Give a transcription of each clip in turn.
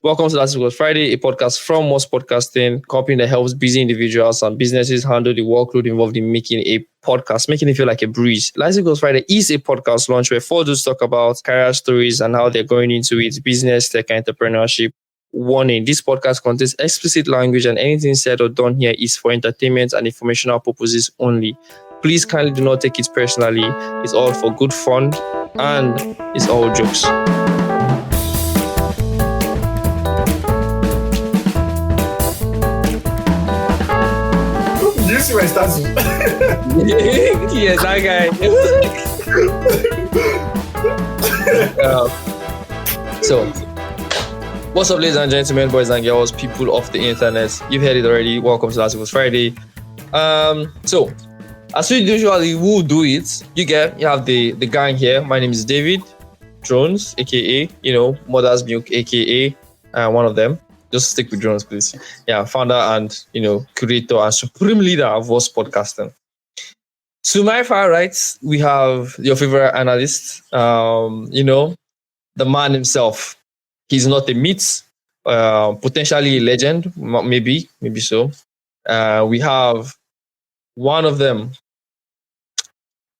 Welcome to Last Week Friday, a podcast from Most Podcasting, company that helps busy individuals and businesses handle the workload involved in making a podcast, making it feel like a breeze. Last Week Friday is a podcast launch where four dudes talk about career stories and how they're going into it, business, tech, and entrepreneurship. Warning, this podcast contains explicit language and anything said or done here is for entertainment and informational purposes only. Please kindly do not take it personally. It's all for good fun and it's all jokes. You see my status? Yes, that guy. So, what's up, ladies and gentlemen, boys and girls, people of the internet? You've heard it already. Welcome to Last Week Friday. So, as we usually will do it, you have the gang here. My name is David Jones, aka Mother's Milk, aka one of them. Just stick with Jones, please. Yeah, founder and curator and supreme leader of Voice Podcasting. To my far right, we have your favorite analyst, the man himself. He's not a myth, potentially a legend, maybe so. We have one of them,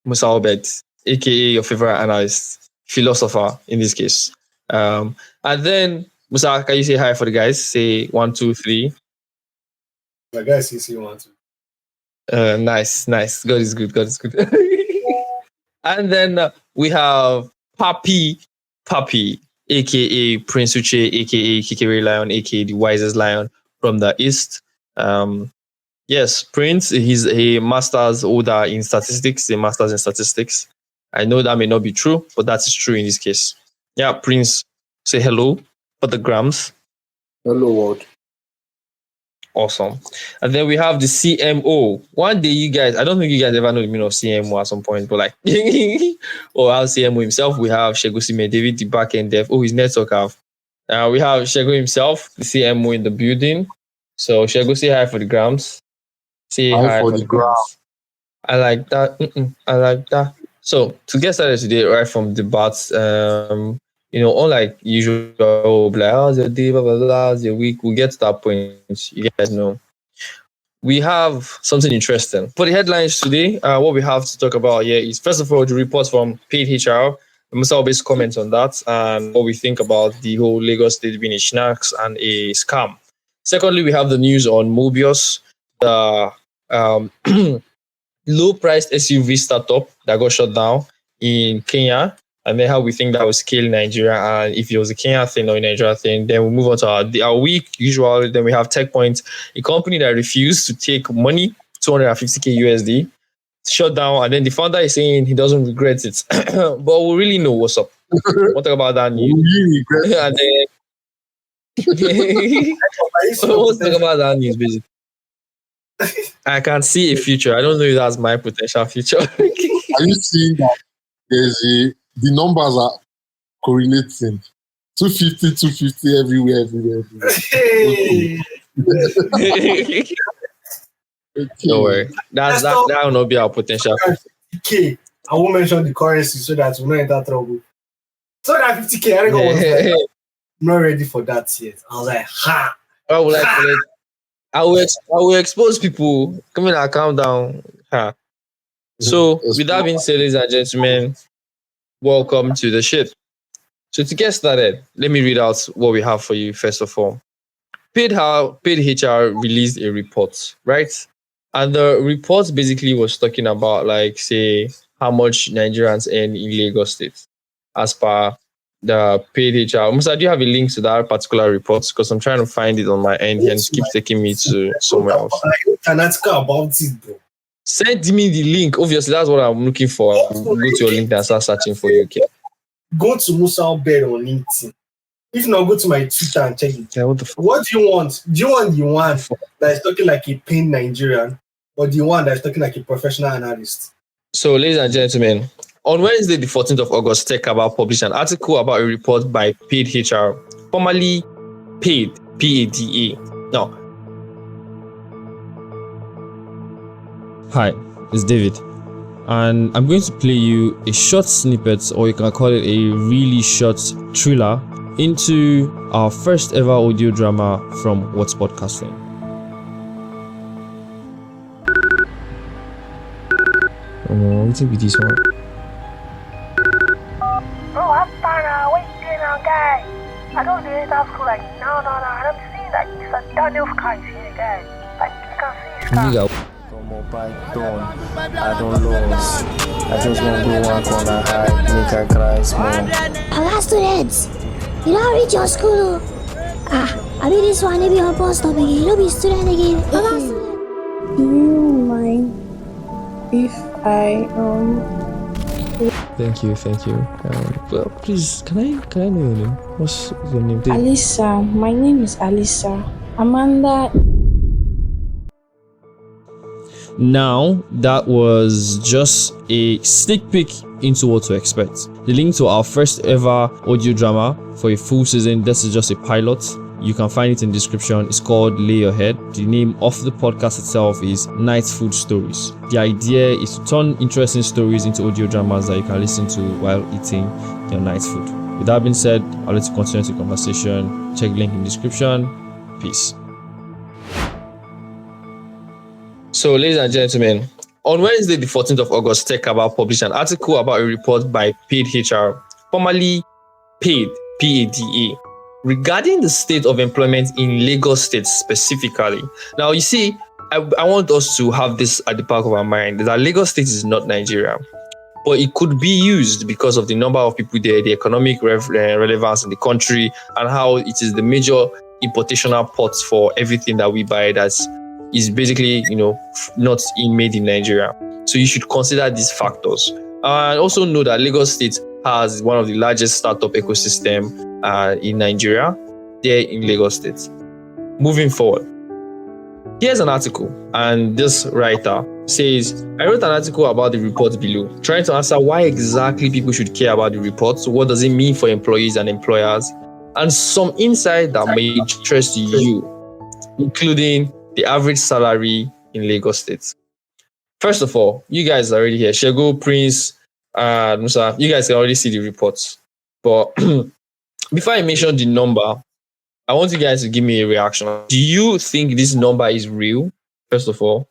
Musa Obed, aka your favorite analyst, philosopher in this case. And then Musa, can you say hi for the guys? Say 1, 2, 3. My guys, say 1, 2. Nice. God is good. And then we have Papi, aka Prince Uche, aka Kikere Lion, aka the wisest lion from the East. Yes, Prince, he's a master's holder in statistics, I know that may not be true, but that is true in this case. Yeah, Prince, say hello for the grams. Hello, world. Awesome. And then we have the CMO. One day, you guys, I don't think you guys ever know the meaning of CMO at some point, but like, or our CMO himself, we have Shegosime David, the backend dev. Oh, his network have. We have Shego himself, the CMO in the building. So Shego, say hi for the grams. Say hi for the grams. I like that. So to get started today, right from the bats, unlike usual, like, how's your day, blah, blah, blah, how's your week? We'll get to that point. You guys know. We have something interesting. For the headlines today, what we have to talk about here is, first of all, the report from PaidHr. We must always comment on that and what we think about the whole Lagos State being a snacks and a scam. Secondly, we have the news on Mobius, the low-priced SUV startup that got shut down in Kenya. And then how we think that will scale in Nigeria, and if it was a Kenya thing or a Nigeria thing. Then we move on to our week. Usually, then we have TechPoint, a company that refused to take money, $250K USD, shut down. And then the founder is saying he doesn't regret it. But we really know what's up. We'll talk about that news. And then we'll talk about that news, basically. I can see a future. I don't know if that's my potential future. Are you seeing that the numbers are correlating? 250 everywhere. Hey. Don't worry. That will not be our potential. 50K. I won't mention the currency so that we're not in that trouble. So that 50K, I'm not ready for that yet. I was like, ha. I will expose people. Come in and calm down. Ha. So, with that being said, ladies and gentlemen, welcome to the shit. So, to get started, let me read out what we have for you, first of all. PaidHr released a report, right? And the report basically was talking about, like, say, how much Nigerians earn in Lagos State as per the PaidHr. Musa, do you have a link to that particular report? Because I'm trying to find it on my end here and it keeps taking me to somewhere else. An article about it, bro. Send me the link. Obviously, that's what I'm looking for. Go to your link and start searching for you. Okay. Go to Musa Obed on LinkedIn. If not, go to my Twitter and check it. Yeah, what the fuck? What do you want? Do you want the one that is talking like a paid Nigerian, or the one that is talking like a professional analyst? So, ladies and gentlemen, on Wednesday, the 14th of August, TechAbout published an article about a report by PaidHr, formerly Paid, P-A-D-A. Now, hi, it's David, and I'm going to play you a short snippet, or you can call it a really short thriller into our first ever audio drama from What's Podcasting. What will be this one? Bro, I'm fine. What you doing now, guy? I don't do it at school. Like, no. I'm seeing that it's a Daniel's car here, guy. Like, you can see his car. Nigga. Come on, bike down. I don't lose. I just want to go one corner high, make her cry small. Hello, students. You don't reach your school. I mean this one, maybe on bus stop again. You don't be student again. Hello, student. Do you mind if I Thank you. Well, please, can I know your name? What's your name? Alisa? My name is Alisa. Amanda. Now, that was just a sneak peek into what to expect. The link to our first ever audio drama for a full season, this is just a pilot. You can find it in the description. It's called Lay Your Head. The name of the podcast itself is Night Food Stories. The idea is to turn interesting stories into audio dramas that you can listen to while eating your night food. With that being said, I'll let you continue the conversation. Check the link in the description. Peace. So, ladies and gentlemen, on Wednesday, the 14th of August, Tech About published an article about a report by PaidHr, formerly Paid, PADA, regarding the state of employment in Lagos State specifically. Now, you see, I want us to have this at the back of our mind, that Lagos State is not Nigeria, but it could be used because of the number of people there, the economic relevance in the country, and how it is the major importational port for everything that we buy that is basically, not made in Nigeria. So you should consider these factors. And also know that Lagos State has one of the largest startup ecosystem in Nigeria, there in Lagos State. Moving forward, here's an article, and this writer says, I wrote an article about the report below, trying to answer why exactly people should care about the report. So what does it mean for employees and employers? And some insight that may interest you, including the average salary in Lagos State. First of all, you guys are already here. Shego, Prince, Musa, you guys can already see the reports. But before I mention the number, I want you guys to give me a reaction. Do you think this number is real, first of all?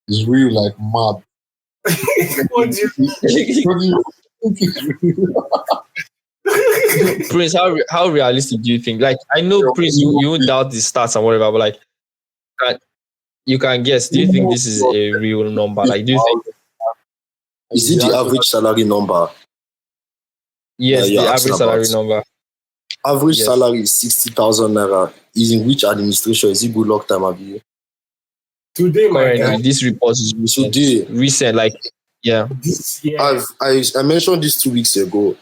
It's real like mad. What do you Prince, how realistic do you think? Like, I know, Prince, you won't doubt the stats and whatever, but like, you can guess. Do you think this is a real number? Like, do you think? Is it the average salary number? Yes, the average salary number. Average salary is 60,000 naira. Is in which administration? Is it good luck time of you? Today, my guy. Currently, this report is recent. Recent, like, yeah. I mentioned this 2 weeks ago.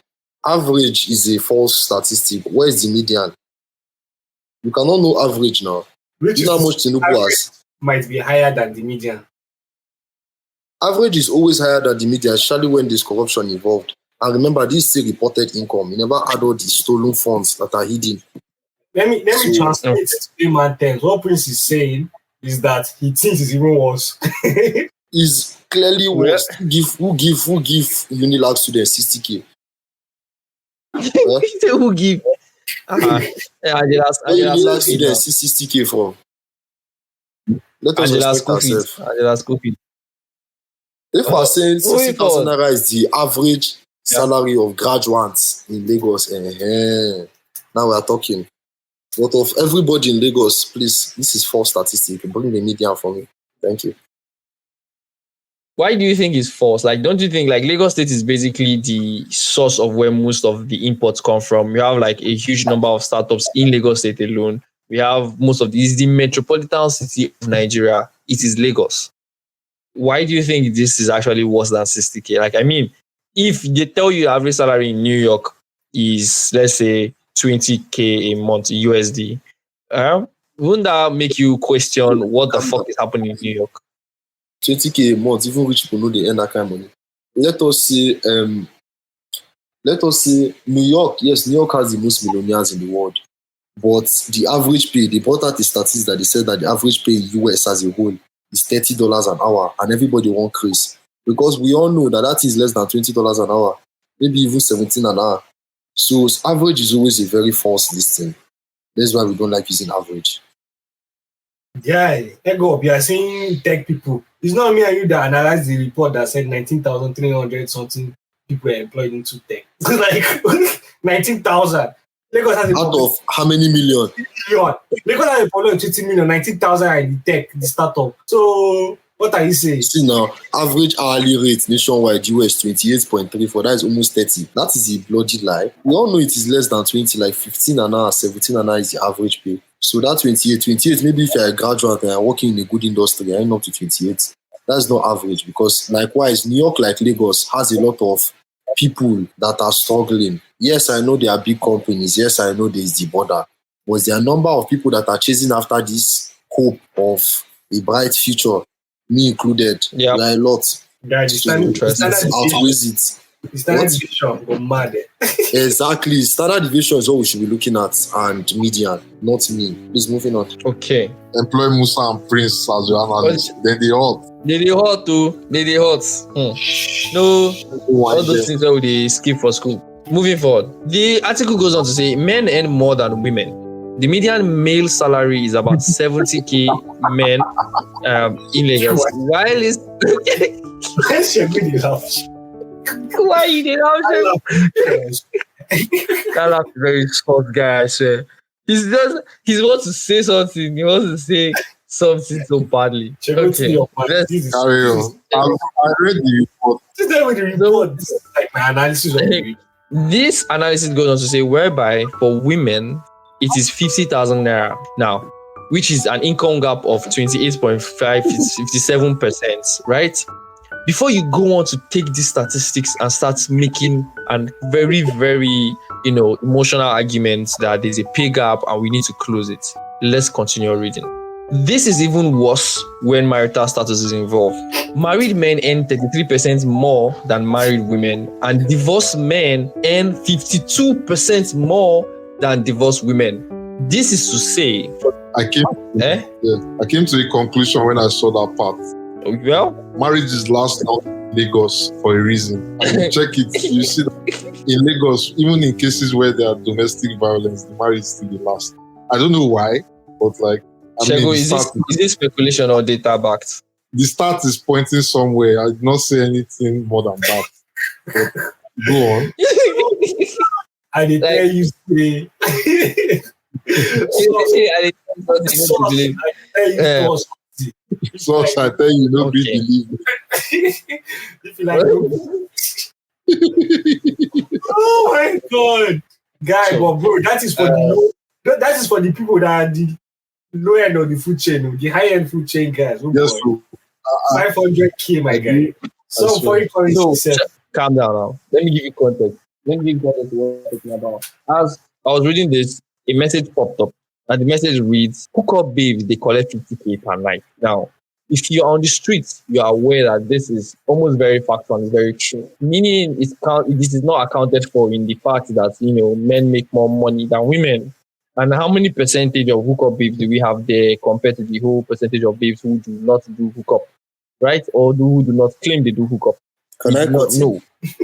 Average is a false statistic. Where is the median? You cannot know average now. Which you know how much Tinubu has? Might be higher than the median. Average is always higher than the median, especially when there's corruption involved. And remember, this is still reported income. You never add all the stolen funds that are hidden. Let me translate it to layman terms. What Prince is saying is that he thinks it's even worse. Is clearly worse. Who give Unilag students 60K? Who give? Unilag students 60K for? Let us respect ourselves. If we're saying 60,000 naira is the average salary of graduates in Lagos, now we are talking. But of everybody in Lagos, please, this is false statistic. Bring the median for me. Thank you. Why do you think it's false? Like, don't you think like Lagos State is basically the source of where most of the imports come from? We have like a huge number of startups in Lagos State alone. We have most of these, the metropolitan city of Nigeria. It is Lagos. Why do you think this is actually worse than 60K? Like, I mean, if they tell you the average salary in New York is, let's say, 20K a month USD, wouldn't that make you question what the fuck is happening in New York? 20K a month, even rich people know they earn that kind of money. Let us say New York. Yes, New York has the most millionaires in the world, but the average pay, they brought out the statistics that they said that the average pay in US as a whole is $30 an hour, and everybody won't increase because we all know that is less than $20 an hour, maybe even 17 an hour. So average is always a very false listing. That's why we don't like using average. Yeah, ego up. You are saying tech people. It's not me and you that analyzed the report that said 19,300 something people are employed into tech. Like 19,000. Lagos has a Out of how many million? million. Lagos has a problem of 20 million, 19,000 are in the tech, the startup. So what are you saying? See now, average hourly rate nationwide US 28.34. That is almost 30. That is a bloody lie. We all know it is less than 20, like 15 an hour, 17 an hour is the average pay. So that 28, maybe if you're a graduate and you're working in a good industry, you're up to 28. That's not average, because likewise, New York, like Lagos, has a lot of people that are struggling. Yes, I know there are big companies. Yes, I know there's the border. But there are a number of people that are chasing after this hope of a bright future, me included. Yeah. There are a lot. Guys, So it outweighs it. the standard deviation go mad. Exactly. Standard deviation is what we should be looking at, and median, not me. Please, moving on. Okay. Employ Musa and Prince as your analyst. Then they hot. They hot too. They hot. No, all those things that they skip for school. Moving forward, the article goes on to say men earn more than women. The median male salary is about 70k men in Lagos. While it's why you did that? That laugh is very short, guy. I swear. He wants to say something. He wants to say something so badly. Okay, let's carry on. I read the report. This is with the report. This is like my analysis of the week. This analysis goes on to say, whereby for women it is 50,000 naira now, which is an income gap of 28.5, 57%, right? Before you go on to take these statistics and start making a very, very, emotional arguments that there's a pay gap and we need to close it, let's continue reading. This is even worse when marital status is involved. Married men earn 33% more than married women, and divorced men earn 52% more than divorced women. This is to say, I came to a conclusion when I saw that part. Well, marriage is last out in Lagos for a reason. And you check it, you see that in Lagos, even in cases where there are domestic violence, the marriage is still the last. I don't know why, but like, Shego, is this speculation or data backed? The start is pointing somewhere. I did not say anything more than that. But go on. I did tell you say. So I tell you, nobody believe me. If you like, oh my god, guy, but bro, that is for that is for the people that are the low end of the food chain, the high end food chain guys. Oh, yes, 500k, my guy. So for you, calm down now. Let me give you context. What I'm talking about. As I was reading this, a message popped up, and the message reads, "Hookup babes, they collect 50k per night." Now, if you're on the streets, you are aware that this is almost very factual and very true. Meaning, this is not accounted for in the fact that men make more money than women. And how many percentage of hookup babes do we have there compared to the whole percentage of babes who do not do hookup, right? Or who do not claim they do hookup? Can I not know?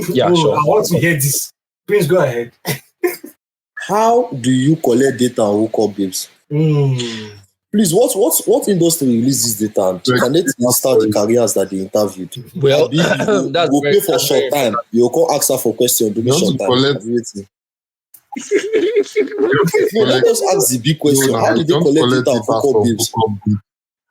Yeah, sure. I want to hear this. Please go ahead. How do you collect data on hookup babes? Please, what industry releases data? Can they master the careers that they interviewed? Well, that's we'll pay for short time. You'll call ask her for questions. Do short time. No, let us ask the big question. How do they collect data on hookup babes?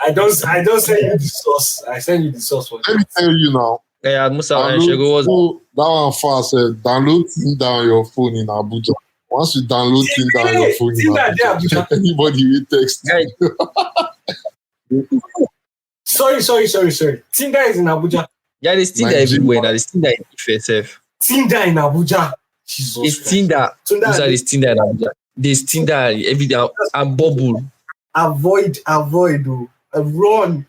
I don't send you the source. I send you the source for Let me tell you now. Yeah, Musa and Shego was that one fast. Download Tinder on your phone in Abuja. Once you download Tinder on your phone in Abuja, anybody will text. Sorry. Tinder is in Abuja. Yeah, there's Tinder everywhere. There's Tinder in Ife. Tinder in Abuja. Jesus it's Christ. Tinder. There's Tinder in Abuja. There's Tinder every day. And Bubble. Avoid. Run.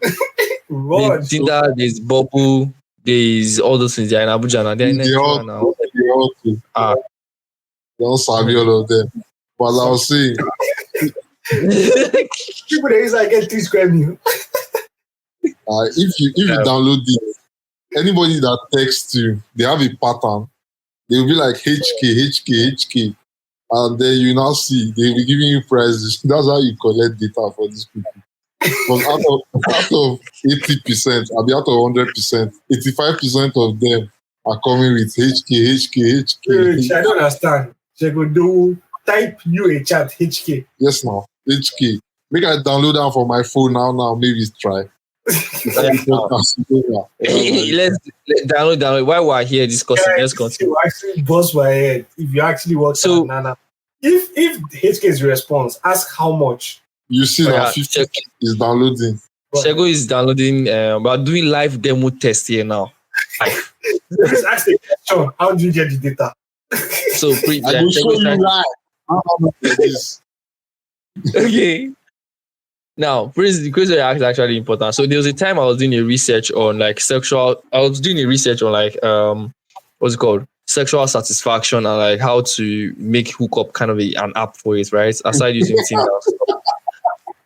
There's Tinder. There's Bubble. There's all those things. They're in Abuja now. They're in Nigeria now. Don't sabi all of them. But I was saying, people that use get 3 square meal. if you download this, anybody that texts you, they have a pattern. They'll be like HK, and then you now see they'll be giving you prizes. That's how you collect data for these people. Because out of 80%, I'll be out of 100%, 85% of them are coming with HK. Wait, I don't understand. Shego, do type you a chat HK. Yes, now HK. Make I download that for my phone now. Maybe try. Let's download. While we're here discussing, let's continue. You actually bust my head. If you actually work So- Nana. If HK's response, ask how much. You see Oh, now yeah, 50 is downloading. Shego is downloading. We're doing live demo test here now. Please ask the question. How do you get the data? So I will show you live. How much it is. Okay. Now, Prince, the question you asked is actually important. So there was a time I was doing a research on like what's it called? Sexual satisfaction and like how to make hookup kind of an app for it, right? Aside using Tinder.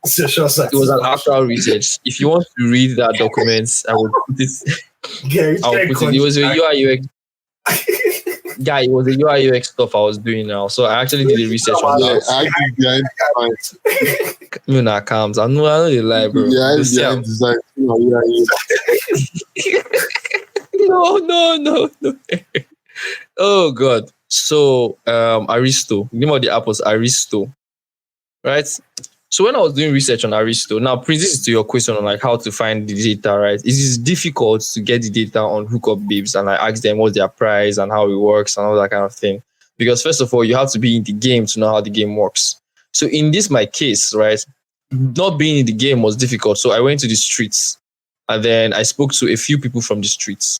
Sexual It was an actual research. If you want to read that document, I will put it. It was a UI UX. Yeah, it was a UI UX stuff I was doing now. So I actually did a research on Yeah, that. I give behind design. You know, calms. I know they lie, bro. Behind Just, yeah. design. No. Oh god. So Aristo. The name of the app was Aristo. Right? So when I was doing research on Aristo, now Prince, this is to your question on like how to find the data, right? It is difficult to get the data on hookup babes and I ask them what's their price and how it works and all that kind of thing. Because first of all, you have to be in the game to know how the game works. So in this my case, right, not being in the game was difficult. So I went to the streets and then I spoke to a few people from the streets.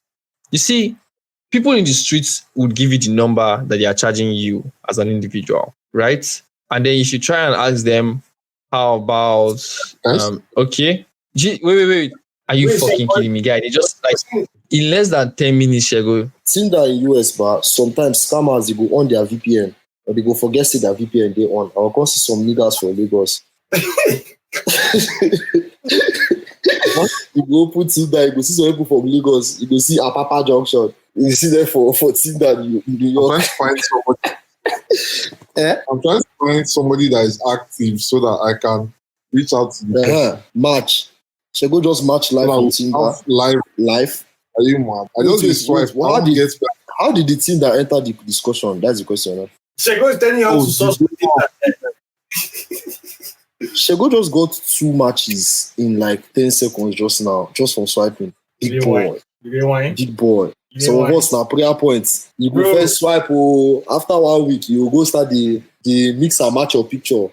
You see, people in the streets would give you the number that they are charging you as an individual, right? And then if you try and ask them, how about okay? Wait. Are you fucking kidding me, guy? They just like in less than 10 minutes, Shego. Tinder in US, but sometimes scammers they go on their VPN or they go forget say their VPN they on. I'll go see some niggas from Lagos. You go put Tinder, you go see some people from Lagos, you go see Apapa Junction, you see them for Tinder in New York. I'm trying to find somebody that is active so that I can reach out to them. Match. Shall go just match live on Tinder. Live. Are you mad? I don't just swipe. How did the Tinder enter the discussion? That's the question. Huh? Shego is telling you how to source Shego just got 2 matches in like 10 seconds just now, just from swiping. Big boy. Some of us now prayer points. You go first swipe, after 1 week, you go start the mix and match your picture.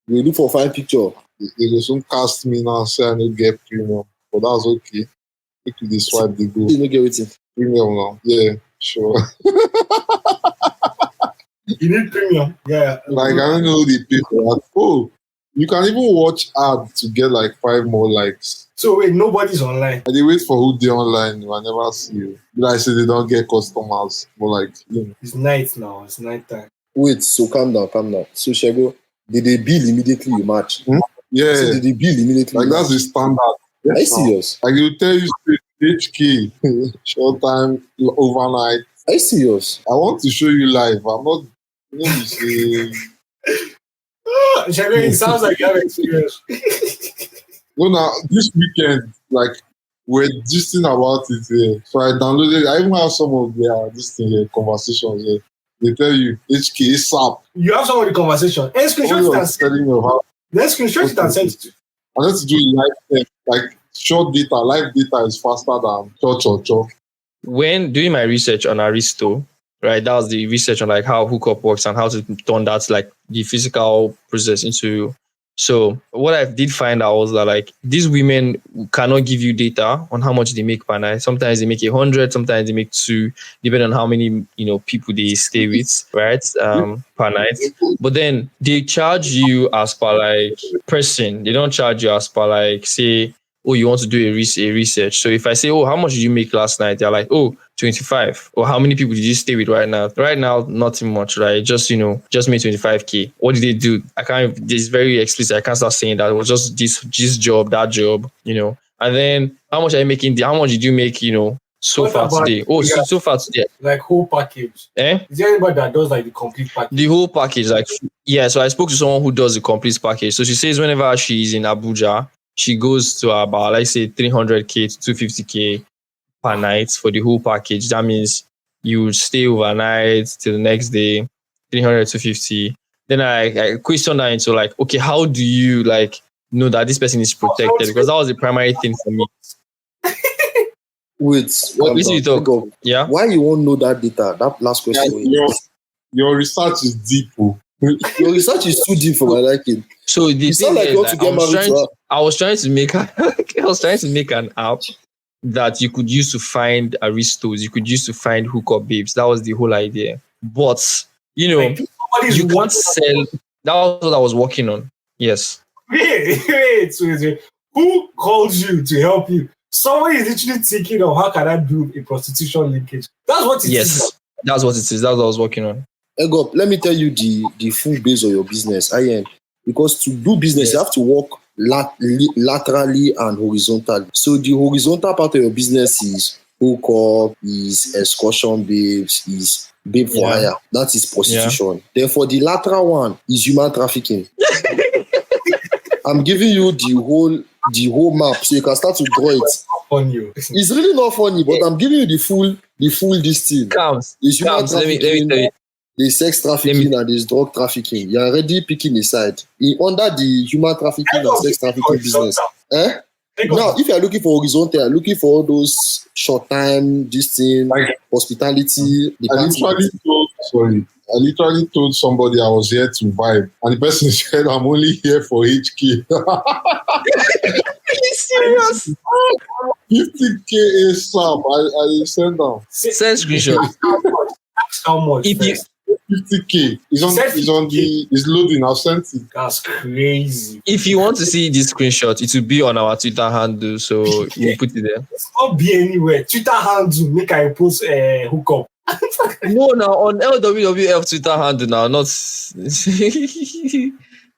You look for fine picture. They go soon cast me now, say I don't get premium. But that's okay. If they swipe, they go. You don't get it. Premium now. Yeah, sure. You need premium. Yeah. Like, I don't know they pay for that. Oh, you can even watch ads to get like 5 more likes. So wait, nobody's online. They wait for who they online. I never see you. Like I say, they don't get customers. But like, you know. It's night now. It's night time. Wait, so calm down. So Shego, did they bill immediately you match? Yeah. So did they bill immediately? Like that's the standard. Are you serious? Like they'll tell you HK, short time, overnight. Are you serious? I want to show you live. I'm not. You know, you say. Shego, it sounds like you have experience. No, now this weekend, like we're gisting about it here. So I downloaded. I even have some of their this thing here, conversations here. They tell you HK SAP. You have some of the conversation. And screenshot it and send it. Let's screenshot it and send it to. I need to do live like short data. Live data is faster than cho. When doing my research on Aristo, right, that was the research on like how hookup works and how to turn that like the physical process into. So what I did find out was that like these women cannot give you data on how much they make per night. Sometimes they make 100, sometimes they make 2, depending on how many people they stay with, right? Per night. But then they charge you as per like person. They don't charge you as per like say, oh, you want to do a research. So if I say, oh, how much did you make last night? They're like, oh, 25. Or how many people did you stay with right now? Right now, nothing much, right? Just made 25K. What did they do? It's very explicit. I can't start saying that. It was just this job, that job, And then how much are you making? How much did you make, so What far about today. Oh, so far today. like whole package? Eh? Is there anybody that does like the complete package? The whole package, like, yeah. So I spoke to someone who does the complete package. So she says whenever she's in Abuja, she goes to about, let's say, 300k to 250k per night for the whole package. That means you stay overnight till the next day, 300 to 50. Then I questioned her into like, okay, how do you like know that this person is protected? Because that was the primary thing for me. Wait, What you talk? Yeah. why you won't know that data? That last question. Your research is deep. Oh. Your research is too deep for my liking. So the You thing sound like is you want to that get married to her. I was trying to make an app that you could use to find aristos, you could use to find hookup babes. That was the whole idea. But you know, Like, somebody's you can't watching- sell. That was what I was working on. Yes. Wait. Who called you to help you? Somebody is literally thinking of how can I build a prostitution linkage. That's what it is. Yes. That's what it is. That's what I was working on. Ego, let me tell you the full base of your business. Because to do business, you have to work laterally and horizontally. So the horizontal part of your business is hookup, is excursion babes, is babe for hire. That is prostitution. Then for the lateral one is human trafficking. I'm giving you the whole map so you can start to draw it. Funny. It's really not funny, but I'm giving you the full this thing. Counts. It's human Let me trafficking, tell you. there's sex trafficking, and there's drug trafficking. You're already picking a side. Under the human trafficking and sex trafficking business. Now, if you're looking for horizontal, you're looking for all those short time, this thing, Like, hospitality. I literally told somebody I was here to vibe, and the person said, I'm only here for HK. Serious? 50k ASAP. I sent down. Send screenshot. How much? If you- 50k. It's loading. I've sent it. That's crazy. If you want to see this screenshot, it will be on our Twitter handle, so we'll put it there. It's not be anywhere. Twitter handle make I post hookup. No, now on LWWF Twitter handle now, not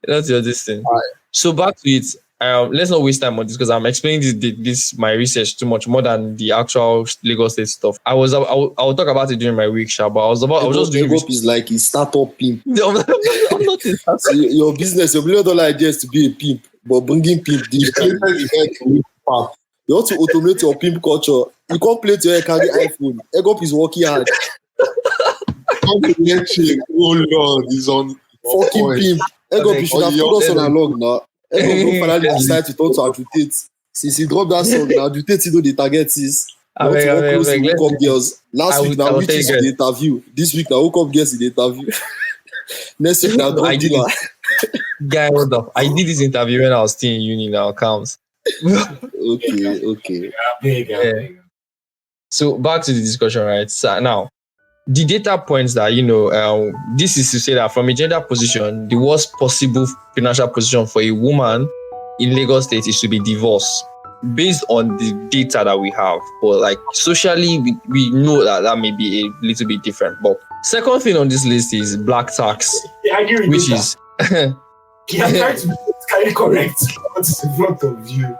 not your this thing. Right. So back to it. Let's not waste time on this because I'm explaining this my research too much more than the actual Lagos State stuff. I'll talk about it during my week, but I was just doing. Hookup is like a startup pimp. No, I'm not So your business, your $1 million idea is to be a pimp, but bringing pimp deep. You want to automate your pimp culture. You can't play to your carry iPhone. Egop is working hard. Oh Lord, he's on Fucking pimp. Egop, you should have put us on a log now. Egop finally decide to turn to advocate. Since he dropped that song, now advocate, the target is. I want to work closely with hookup girls. Last week, now which is the interview. This week, now hookup girls in the interview. Next week, now drug dealer. Guy, hold up. I did this interview when I was still in uni now, counts. Okay. Yeah. So back to the discussion, right? So now, the data points that, this is to say that from a gender position, the worst possible financial position for a woman in Lagos State is to be divorced based on the data that we have. But like socially, we know that may be a little bit different. But second thing on this list is black tax, which is... I'm trying to be kind correct. What's in front of you?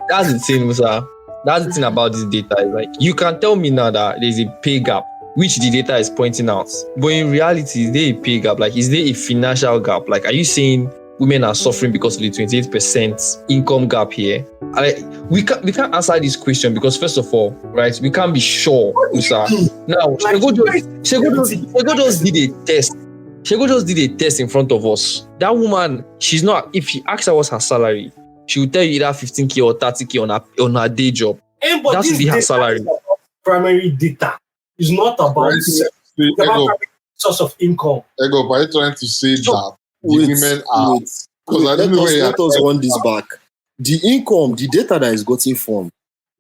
That's the thing, Musa. That's the thing about this data. Is like you can tell me now that there's a pay gap, which the data is pointing out. But in reality, is there a pay gap? Like, is there a financial gap? Like, are you saying women are suffering because of the 28% income gap here? We can't answer this question because first of all, right, we can't be sure, Musa. Now, Shego just did a test. Shego just did a test in front of us. That woman, she's not. If you ask her what's her salary, she will tell you either 15k or 30k on her day job. That should be her salary. Primary data is not about source of income. Ego, are you trying to say that women are? Let us run this back. The income, the data that is gotten from,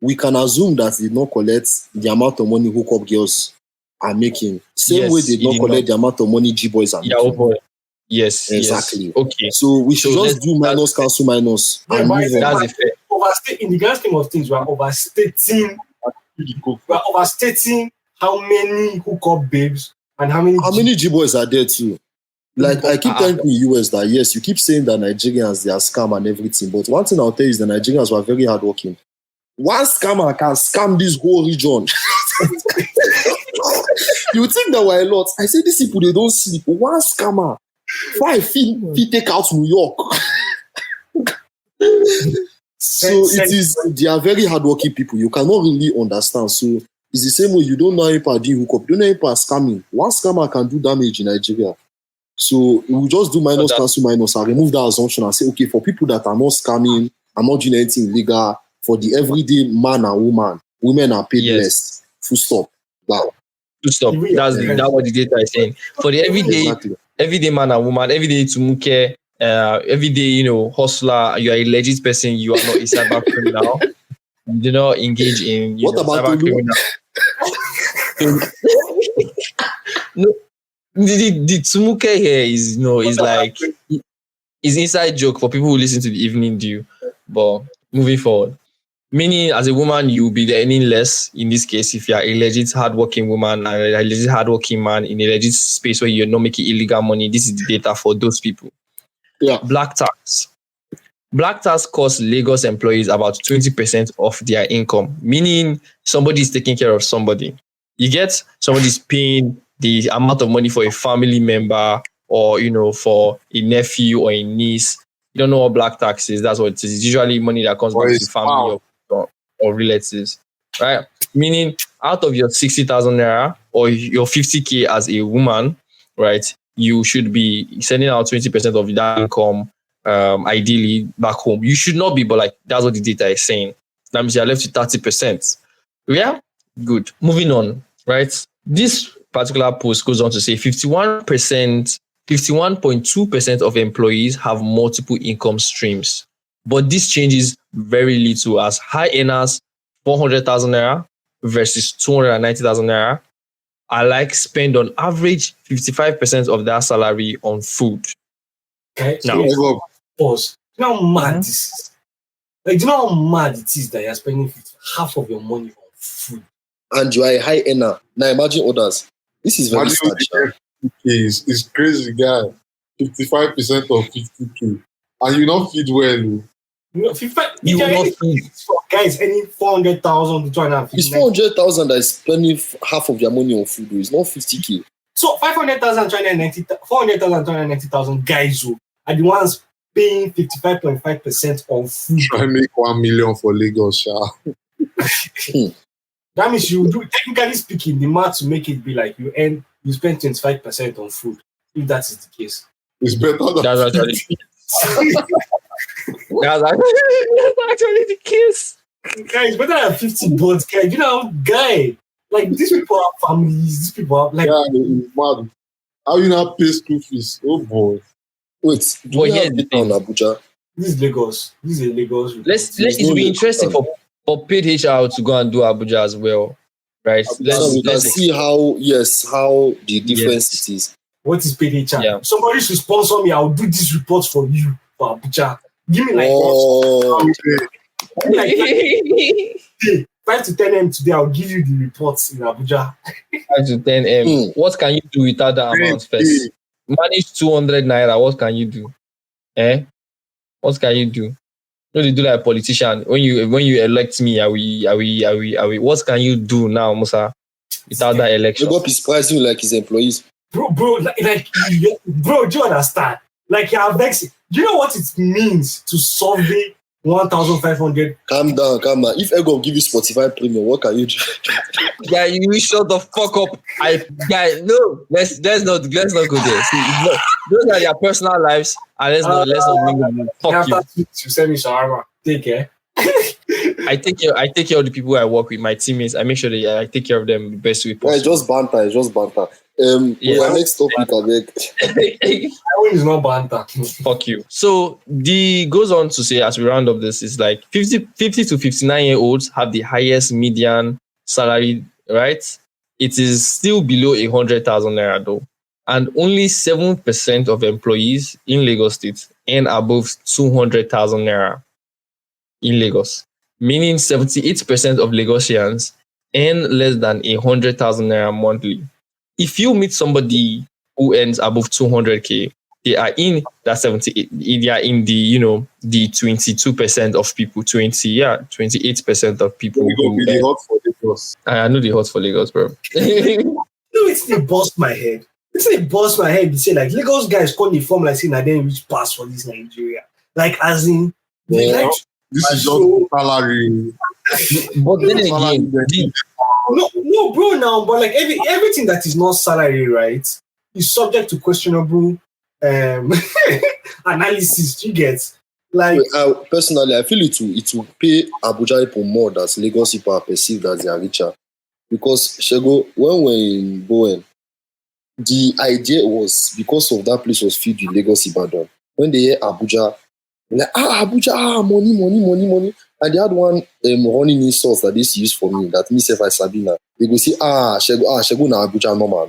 we can assume that they did not collect the amount of money hookup girls are making. Same way they did not collect the amount of money G-boys are making. Boy. Yes, exactly. Yes. Okay. So we should just do minus, cancel minus. Yeah, that's in the grand scheme of things, we are overstating how many hookup babes and how many G-boys are there too. Like I keep telling you US that yes, you keep saying that Nigerians they are scam and everything, but one thing I'll tell you is the Nigerians were very hardworking. one scammer can scam this whole region. You think that we're a lot. I say these people, they don't sleep. One scammer, 5 feet take out New York. So they are very hardworking people. You cannot really understand. So it's the same way you don't know people are doing hookup. You don't know people are scamming. One scammer can do damage in Nigeria. So we will just do minus, cancel minus, and remove that assumption and say, okay, for people that are not scamming, are not doing anything illegal, for the everyday man and woman, women are paid less. Full stop. Wow. Full stop. That's what the data is saying. For the everyday man and woman, everyday tumuke, everyday, hustler, you are a legit person, you are not a cyber criminal. You do not engage in cyber criminal. No, the tumuke here is like it's inside joke for people who listen to the evening dew. But moving forward, meaning as a woman, you'll be earning less in this case if you're a legit hardworking woman and a legit hardworking man in a legit space where you're not making illegal money. This is the data for those people. Yeah. Black tax. Black tax costs Lagos employees about 20% of their income, meaning somebody is taking care of somebody. You get somebody's paying the amount of money for a family member or, for a nephew or a niece. You don't know what black tax is. That's what it is. It's usually money that comes back to family or relatives, right? Meaning out of your 60,000 naira or your 50K as a woman, right? You should be sending out 20% of that income, ideally back home. You should not be, but that's what the data is saying. That means you're left with 30%. Yeah? Good. Moving on, right? This particular post goes on to say 51.2% of employees have multiple income streams. But this changes very little as high earners, 400,000 naira versus 290,000 naira, are spend on average 55% of their salary on food. Okay. Now, pause. Do you know how mad this is? Do you know how mad it is that you're spending half of your money on food? And you are a high earner. Now imagine others. This is very sad. It's crazy, guy. 55% of 50K. And you not feed well. You will not feed. Guys, any 400,000 to 250,000. It's 400,000 that is spending half of their money on food. It's not 50K. So 500,000, 400,000, 290,000 guys who are the ones paying 55.5% on food. Try make 1 million for Lagos, That means you do, technically speaking, the math to make it be like you spend 25% on food, if that is the case. It's better than that's actually the case. Guys, better than 50 bucks, guys. Guy, these people have families, these people have it's mad. How you not pay school fees? Oh boy. Wait, do you have it on Abuja? This is Lagos. This is Lagos. It's be interesting for PaidHr to go and do Abuja as well, right? We can see how the difference it is. What is PaidHr? Yeah. Somebody should sponsor me. I'll do this report for you for Abuja. Give me 5 to 10 M today. I'll give you the reports in Abuja. 5 to 10 M. What can you do without that amount first? Manage 200 naira. What can you do? What can you do? No, they do like a politician. When you elect me, are we? What can you do now, Musa? Without that election, Go is pricing like his employees. Bro, do you understand? You're vexing. Do you know what it means to survey 1,500? Calm down. If I go give you Spotify Premium, what can you do? Yeah, you shut the fuck up. No, let's not go there. See, those are their personal lives, and let's not fuck you. To send me shawarma. Take care. I take care of the people I work with, my teammates. I make sure that I take care of them the best way possible. It's just banter. Next topic, I beg. Is not banter. Fuck you. So goes on to say, as we round up this, is 50 to 59-year-olds have the highest median salary, right? It is still below 100,000 naira though. And only 7% of employees in Lagos State earn above 200,000 naira in Lagos. Meaning 78% of Lagosians earn less than 100,000 naira monthly. If you meet somebody who earns above 200K, They are in that 78. They are in the the 22% of people, 28% of people We go who. be the hot for Lagos. I know the hot for Lagos, bro. It's they bust my head. It's they bust my head. They say like Lagos guys call the form like saying I didn't reach pass for this Nigeria. Like as in they like This is just so- salary. But then again, no, bro. Now, but like everything that is not salary, right, is subject to questionable analysis. You get like Personally, I feel it will pay Abuja people more that Lagos people are perceived as they are richer. Because Shego, when we're in Bowen, the idea was because of that place was filled with Lagos Ibadan. When they hear Abuja, they're like, Abuja, money. And they had one running insult that they used to use for me, that me self I Sabina. They go say, Shego na Abuja, normal.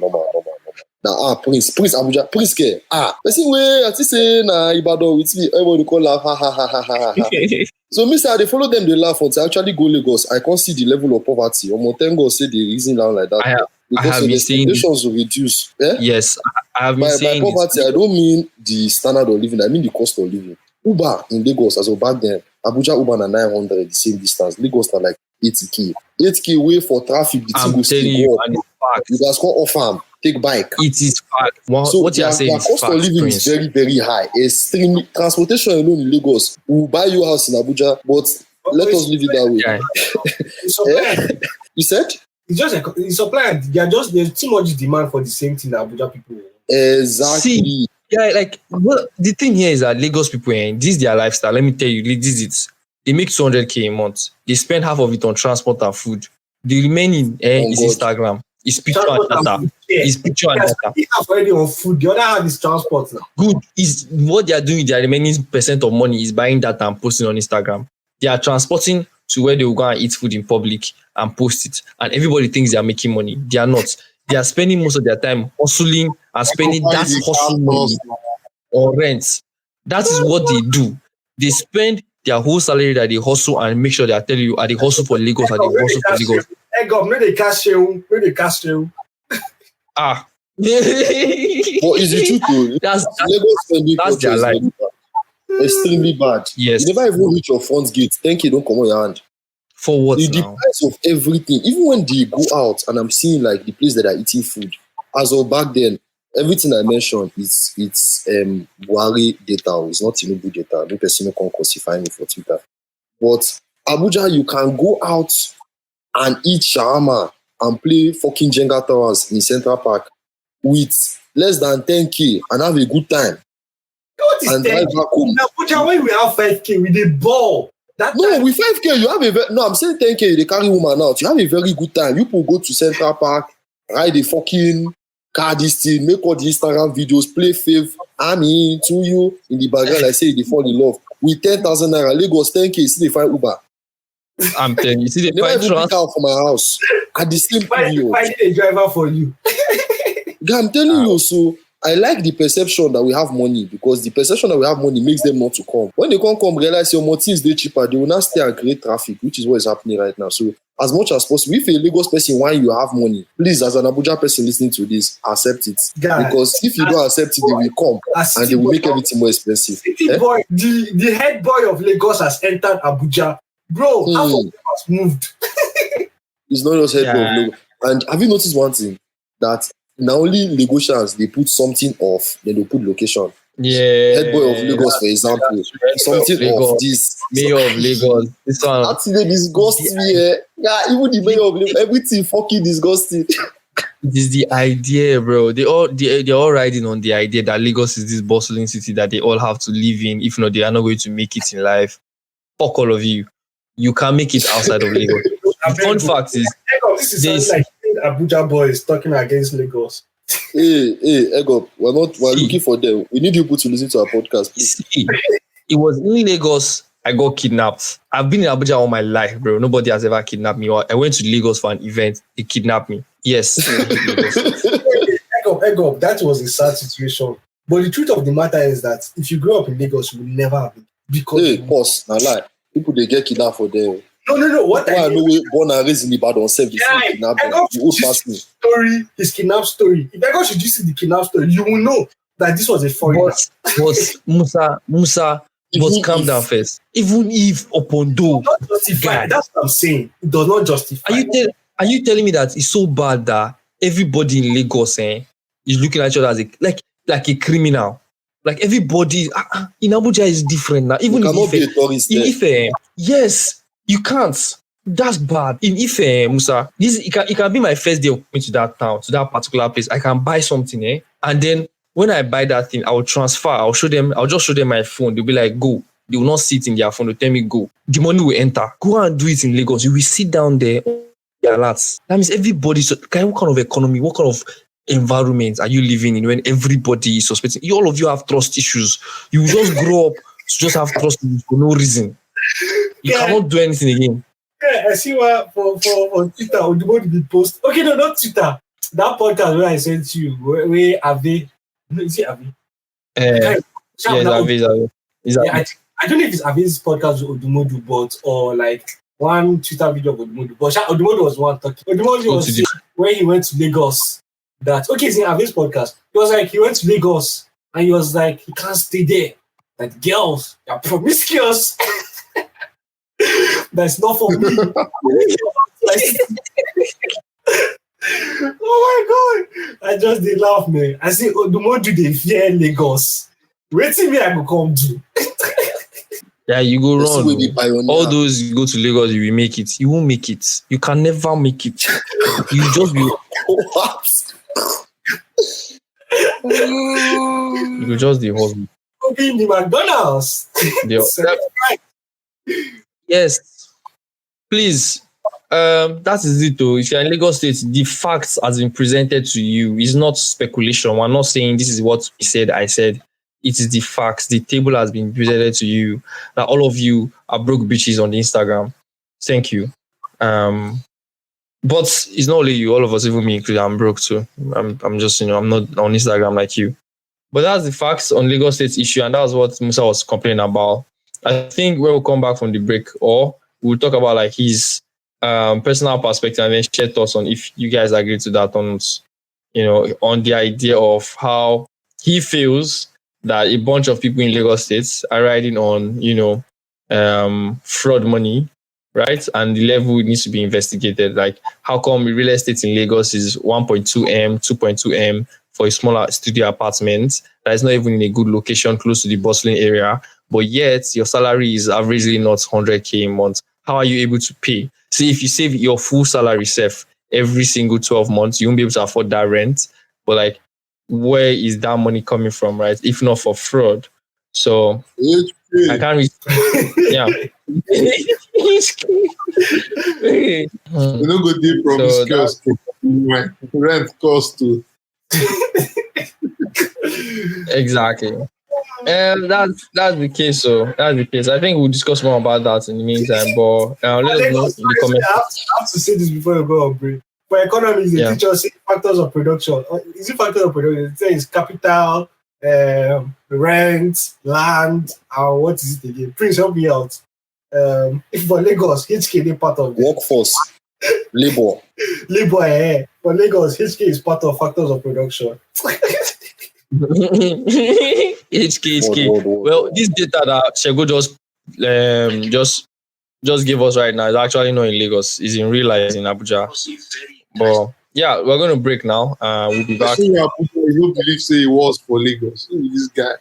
Now, Prince Abuja, Prince ke. Person way, I say na Ibadan with me, everybody call laugh, ha. So, Mr. They follow them, they laugh until I actually go Lagos. I can't see the level of poverty. Thank God say the reason now like that. I have been saying expectations will reduce. Yes, I have been saying by poverty, I don't mean the standard of living, I mean the cost of living. Uber in Lagos, as of back then, Abuja Uber na 900, the same distance. Lagos na like 80k. 8k way for traffic, the thing go still go up. You guys call off farm, take bike. It is fact. So what you are saying their is cost fact, of living Prince. is very, very high. Extremely transportation alone in Lagos will buy you a house in Abuja, but let us leave it that way. Yeah. You said? It's just like it's supply. There's too much demand for the same thing that Abuja people want. Exactly. See, yeah, like the thing here is that Lagos people, this is their lifestyle. Let me tell you, this is it. They make 200k a month. They spend half of it on transport and food. The remaining is Instagram. It's picture and data. It's picture and data. Half already on food. The other half is transport now. Good. Is what they are doing with their remaining percent of money is buying data and posting on Instagram. They are transporting to where they will go and eat food in public and post it. And everybody thinks they are making money. They are not. They are spending most of their time hustling and spending that hustle money on rent. That is what they do. They spend their whole salary that they hustle and make sure they are telling you, are they hustle for Lagos, are they hustle for Lagos? Hey, God, no, they cash you. But is it true to that's Lagos spending that's their life. Extremely bad. Yes. You never even reach your front gate. Thank you, don't come on your hand. For what The now? price of everything, even when they go out and I'm seeing like the place that are eating food, as of back then, everything I mentioned it's Buhari data, it's not Tinubu data. No person can crucify me for Twitter. But Abuja, you can go out and eat shawarma and play fucking Jenga towers in Central Park with less than 10k and have a good time. What is and 10K? drive back home. Abuja, when we have 5k, we did ball. No, with 5k, you have I'm saying 10k, they carry woman out. You have a very good time. You can go to Central Park, ride a fucking car, this thing, make all the Instagram videos, play fave, I'm into you in the background. I say they fall in love. With 10,000 naira, Lagos 10k, see they find Uber. I'm telling you, see they never even pick out from my house at the same period. Find a driver for you. I'm telling you, so I like the perception that we have money because the perception that we have money makes them not to come. When they can't come, realize your money is cheaper, they will not stay and create traffic, which is what is happening right now. So as much as possible, if you're a Lagos person, why you have money, please, as an Abuja person listening to this, accept it. God, because if you don't accept it, they will come and they will make everything more expensive. Boy, the head boy of Lagos has entered Abuja. Bro, half of them has moved. It's not just head boy of Lagos. And have you noticed one thing? That now only Lagosians, they put something off, then they put location. Yeah. Head boy of Lagos, for example. Something off this. Mayor of Lagos. This one. Actually, they disgust me. Yeah, even the mayor of Lagos, everything fucking disgusting. It is the idea, bro. They're all riding on the idea that Lagos is this bustling city that they all have to live in. If not, they are not going to make it in life. Fuck all of you. You can't make it outside of Lagos. The fun fact is, this is like Abuja boys talking against Lagos. Hey, Ego, we're looking for them. We need you to listen to our podcast. See, it was in Lagos I got kidnapped. I've been in Abuja all my life, bro. Nobody has ever kidnapped me. I went to Lagos for an event. They kidnapped me. Yes. Ego, that was a sad situation. But the truth of the matter is that if you grow up in Lagos, you will never have it. Because pause, now lie. People they get kidnapped for them. No. What I know, born and raised in Ibadan, self his kidnap story. If I should just see the kidnap story, you will know. that this was a foreigner. But Musa, but calm down first. Even if Opondo, Not justify. That's what I'm saying. It does not justify. Are you telling me that it's so bad that everybody in Lagos is looking at each other as like a criminal? Like everybody in Abuja is different now. Even You in cannot be a Ife, tourist in there. Ife, yes, you can't. That's bad. In Ife, Musa, it can be my first day of going to that town, to that particular place. I can buy something, and then when I buy that thing, I will transfer. I'll just show them my phone. They'll be like, go. They will not sit in their phone. They'll tell me, go. The money will enter. Go and do it in Lagos. You will sit down there. Yeah, lads. That means everybody. So, what kind of economy? What kind of environment are you living in when everybody is suspecting? All of you have trust issues. You just grow up to just have trust issues for no reason. You cannot do anything again. Yeah, I see what for Twitter or the one to post. Okay, no, not Twitter. That podcast where I sent you, where Ave, no, is it Ave? Yes, Ave. Yeah, I don't know if it's Ave's podcast with Odumodu, but or like one Twitter video of Odumodu. But Odumodu was one talking. Odumodu was saying when he went to Lagos. That okay, it's in Ave's podcast. He was like he went to Lagos and he was like he can't stay there. That girls are promiscuous. That's not for me. Oh my god! I just did laugh, man. I say, the more do they fear Lagos? Wait till me, I go come do. Yeah, you go wrong. All those you go to Lagos, you will make it. You won't make it. You can never make it. You just be What? you will just the husband. Go be in the McDonald's. Yes. Please. That is it though. If you're in Lagos State, the facts has been presented to you. It's not speculation. We're not saying this is what he said, I said. It is the facts. The table has been presented to you. That all of you are broke bitches on the Instagram. Thank you. But it's not only you, all of us, even me included, I'm broke too. I'm just, I'm not on Instagram like you. But that's the facts on Lagos State's issue, and that's what Musa was complaining about. I think we'll come back from the break, or we'll talk about like his personal perspective and then share thoughts on if you guys agree to that or not. On the idea of how he feels that a bunch of people in Lagos State are riding on, fraud money, right? And the level needs to be investigated. Like, how come real estate in Lagos is 1.2M, 2.2M for a smaller studio apartment that is not even in a good location close to the bustling area, but yet your salary is averagely not 100K a month? How are you able to pay? See, if you save your full salary every single 12 months, you won't be able to afford that rent. But like, where is that money coming from, right? If not for fraud. So I can't yeah. You don't go deep promiscuous rent cost to. Exactly. And that's the case. So that's the case. I think we'll discuss more about that in the meantime. But let us know in the comments. I have to say this before you go on break. For economics, the teacher say factors of production. Is it factors of production? It says capital, rent, land, what is it again? Please help me out. If for Lagos, HK is part of workforce, labor. For Lagos, HK is part of factors of production. HK. Well, this data that Shego just gave us right now is actually not in Lagos. It's in real life in Abuja. But yeah, we're going to break now. We'll be back. You don't believe say it was for Lagos. Who is this guy?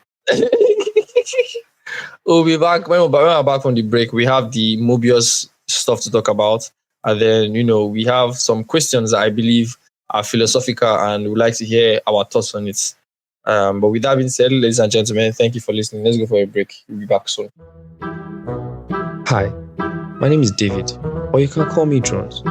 We'll be back. When we're back from the break, we have the Mobius stuff to talk about. And then, we have some questions that I believe are philosophical and we'd like to hear our thoughts on it. But with that being said, ladies and gentlemen, thank you for listening. Let's go for a break. We'll be back soon. Hi, my name is David, or you can call me Drones.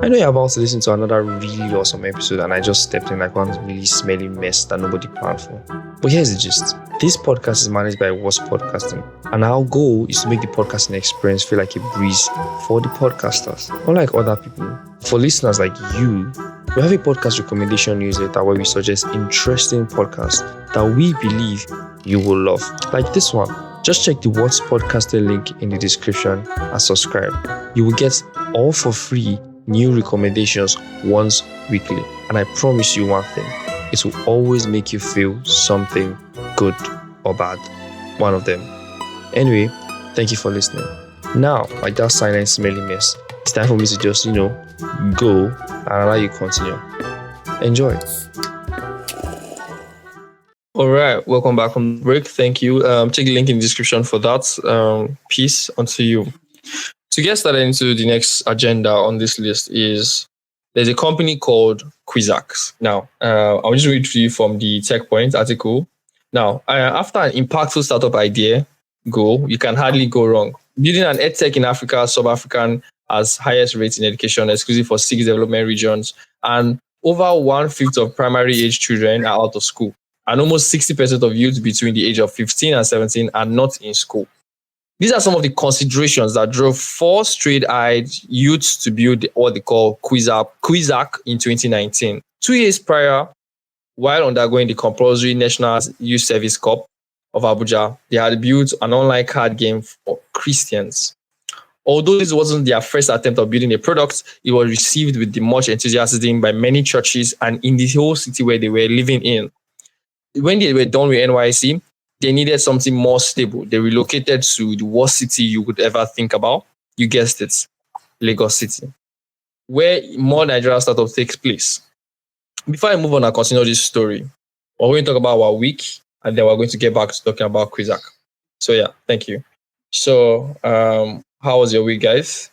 I know you're about to listen to another really awesome episode and I just stepped in like one really smelly mess that nobody planned for. But here's the gist. This podcast is managed by Wasp Podcasting, and our goal is to make the podcasting experience feel like a breeze for the podcasters. Unlike other people, for listeners like you, we have a podcast recommendation newsletter where we suggest interesting podcasts that we believe you will love. Like this one. Just check the What's Podcaster link in the description and subscribe. You will get all for free new recommendations once weekly. And I promise you one thing, it will always make you feel something good or bad. One of them. Anyway, thank you for listening. Now, like that silent smelly mess, it's time for me to just, go and allow you continue. Enjoy. All right, welcome back from the break. Thank you. Check the link in the description for that. Peace unto you. To get started into the next agenda on this list is there's a company called Quizax. Now, I'll just read to you from the TechPoint article. Now, after an impactful startup idea, you can hardly go wrong. Building an edtech in Africa, Sub-African has highest rates in education, exclusive for 6 development regions, and over 1/5 of primary age children are out of school, and almost 60% of youth between the age of 15 and 17 are not in school. These are some of the considerations that drove 4 straight-eyed youths to build what they call Quizac in 2019. 2 years prior, while undergoing the compulsory National Youth Service Corps of Abuja, they had built an online card game for Christians. Although this wasn't their first attempt of building a product, it was received with the much enthusiasm by many churches and in the whole city where they were living in. When they were done with NYC, they needed something more stable. They relocated to the worst city you could ever think about. You guessed it, Lagos City, where more Nigerian startups takes place. Before I move on and continue this story, we're going to talk about our week, and then we're going to get back to talking about Quizac. So yeah, thank you. So how was your week, guys?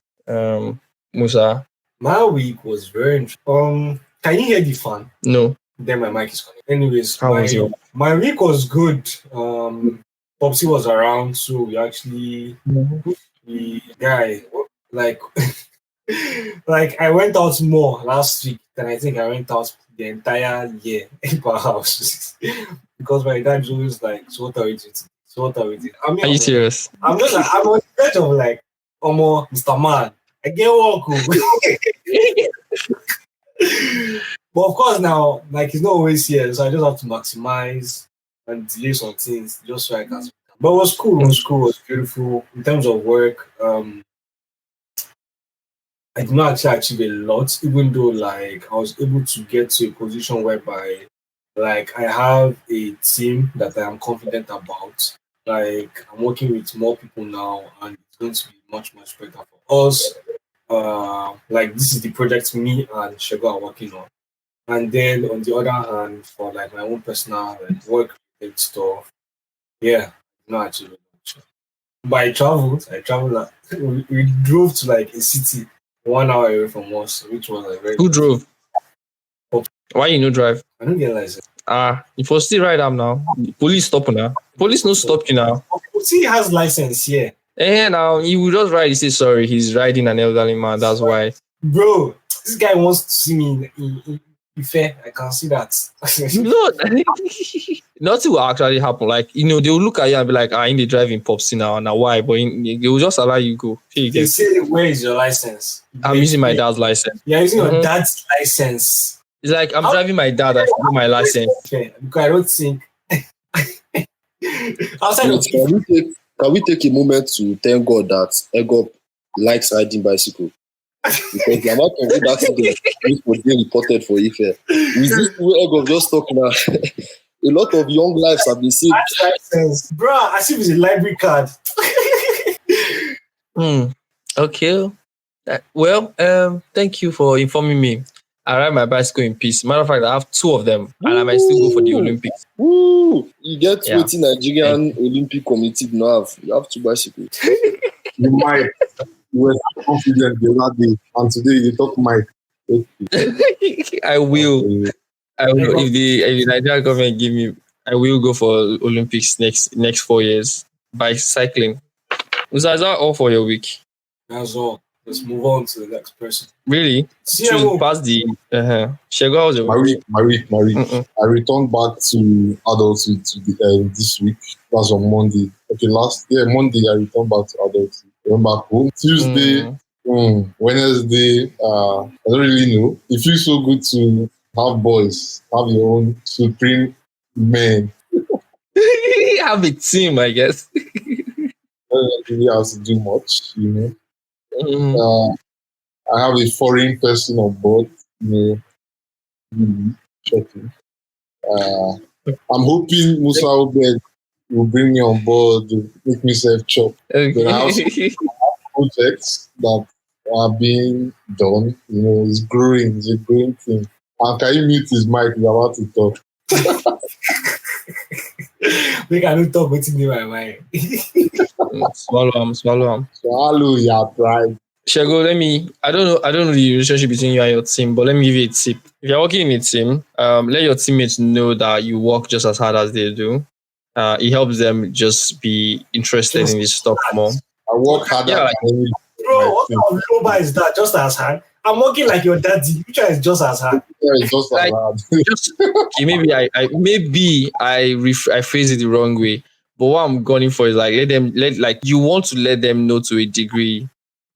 Musa? My week was very interesting. Can you hear the fan? No. Then my mic is connected. Anyways, How was your? My week was good. Popsy was around, so we actually the guy like I went out more last week than I think I went out the entire year in our house because my dad is always like, "So what are we doing? So what are we doing?" I mean, Are you serious? I'm on the edge of like, Mr. Man, I get work. But of course now, like he's not always here, so I just have to maximize and delay some things just so I can. But it was cool. It was cool. It was beautiful in terms of work. I did not actually achieve a lot, even though like I was able to get to a position whereby like I have a team that I am confident about. Like I'm working with more people now, and it's going to be much better for us. Like this is the project me and Shego are working on. And then on the other hand, for like my own personal like work related stuff, yeah, not actually much. But I traveled. We drove to like a city 1 hour away from us, which was like very. Who drove? Why you no drive? I don't get license. You for still ride am now. Police stop now. Police no stop you now. See, he has license here. Now he will just ride. He say sorry. He's riding an elderly man. That's why. Bro, this guy wants to see me in Ife. I can see that. No, nothing will actually happen. Like they will look at you and be like, "I ain't the driving Popsy now. Now why?" But they will just allow you go. They say, "Where is your license?" I'm using my dad's license. You're using your dad's license. It's like I'm driving my dad. I forgot my license. Okay, because I don't think. Can we take a moment to thank God that Egop likes riding bicycle? Because the amount of good accidents which was being reported for Ife. With this way Egop just talking now, a lot of young lives have been saved. Bro, as if it's a library card. Okay. Well, thank you for informing me. I ride my bicycle in peace. Matter of fact, I have 2 of them, and I might still go for the Olympics. Woo! You get what Nigerian Olympic Committee now have. You have 2 bicycles. You might. You were so confident the other day, and today you talk my. I will. If the Nigerian government give me, I will go for Olympics next 4 years by cycling. Is that all for your week? That's all. Let's move on to the next person. Really? Choose past the Shego, how's your week? My week. I returned back to adulthood this week. That's on Monday. Okay, Monday I returned back to adulthood. Went back home. Tuesday, Wednesday, I don't really know. It feels so good to have boys, have your own supreme men. Have a team, I guess. I don't really have to do much, I have a foreign person on board, shocking. I'm hoping Musa Obed will bring me on board to make me self-chop. Then I also projects that are being done. It's growing. It's a growing thing. And can you mute his mic? He's about to talk. We cannot talk what's in my mind. Swallow him. Swallow your pride. Shego, I don't know the relationship between you and your team, but let me give you a tip. If you're working in a team, let your teammates know that you work just as hard as they do. It helps them just be interested in this stuff more. I work harder than any. Bro, what kind of global is that? Just as hard? I'm working like your daddy. Which one is just as hard? Yeah, it's just as hard. Okay, maybe I phrase it the wrong way. But what I'm going for is you want to let them know to a degree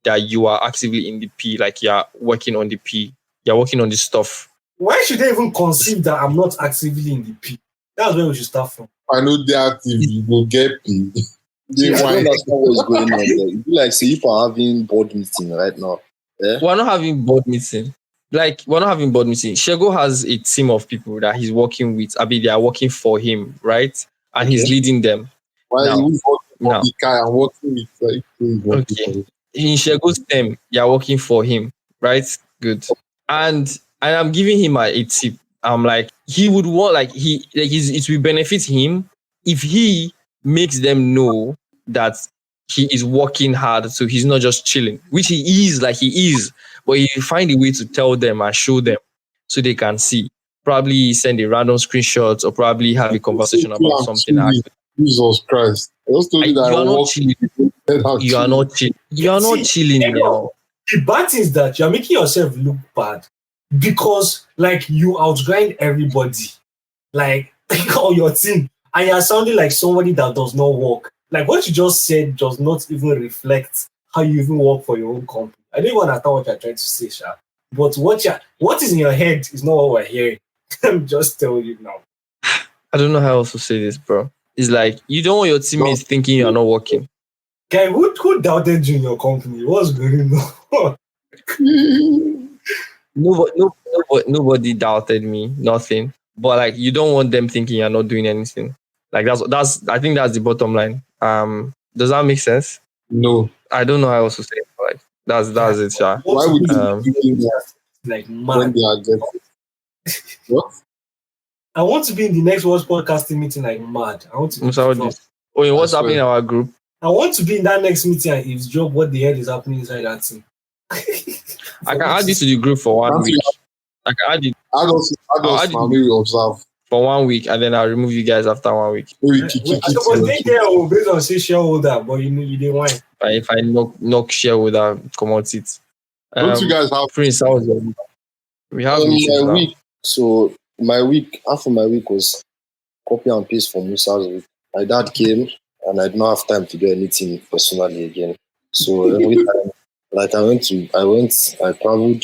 that you are actively in the P, like you're working on the P, you're working on this stuff. Why should they even conceive that I'm not actively in the P? That's where we should start from. I know they're active, you will get paid. I don't understand what's going on there. You be like, say, if I'm having board meeting right now. Yeah? We're not having board meeting. Shego has a team of people that he's working with. I mean, they are working for him, right? And he's leading them. Why are you working the guy and working with okay. In Shego's team, you're working for him, right? Good. And I'm giving him a tip. I'm like, he would want, it will benefit him if he makes them know that he is working hard, so he's not just chilling, which he is, but he find a way to tell them and show them so they can see. Probably send a random screenshot or probably have a conversation about something. Jesus Christ. I just told you that you are not chilling. You are not chilling. You are not chilling now. The bad thing is that you're making yourself look bad because, you outgrind everybody, or your team, and you're sounding like somebody that does not work. What you just said does not even reflect how you even work for your own company. I don't even understand what you're trying to say, Sha. But what is in your head is not what we're hearing. I'm just telling you now. I don't know how else to say this, bro. It's like you don't want your teammates thinking you are not working. Guy, who doubted you in your company? What's going on? Nobody doubted me. Nothing. But you don't want them thinking you're not doing anything. That's I think that's the bottom line. Does that make sense? No. I don't know how else to say it. That's it, yeah. Why would you think mad? When they are getting what? I want to be in the next World Podcasting meeting mad. I want to be what's happening in our group? I want to be in that next meeting and eavesdrop what the hell is happening inside that team. I can add this to the group for 1 week. I can add it. Add us maybe observe. For 1 week, and then I'll remove you guys after 1 week. Based on say shareholder, but you didn't want. If I knock shareholder, come out it. Don't you guys have Prince? We have my week. So half of my week was copy and paste from Musa's week. My dad came, and I did not have time to do anything personally again. So every time, I traveled.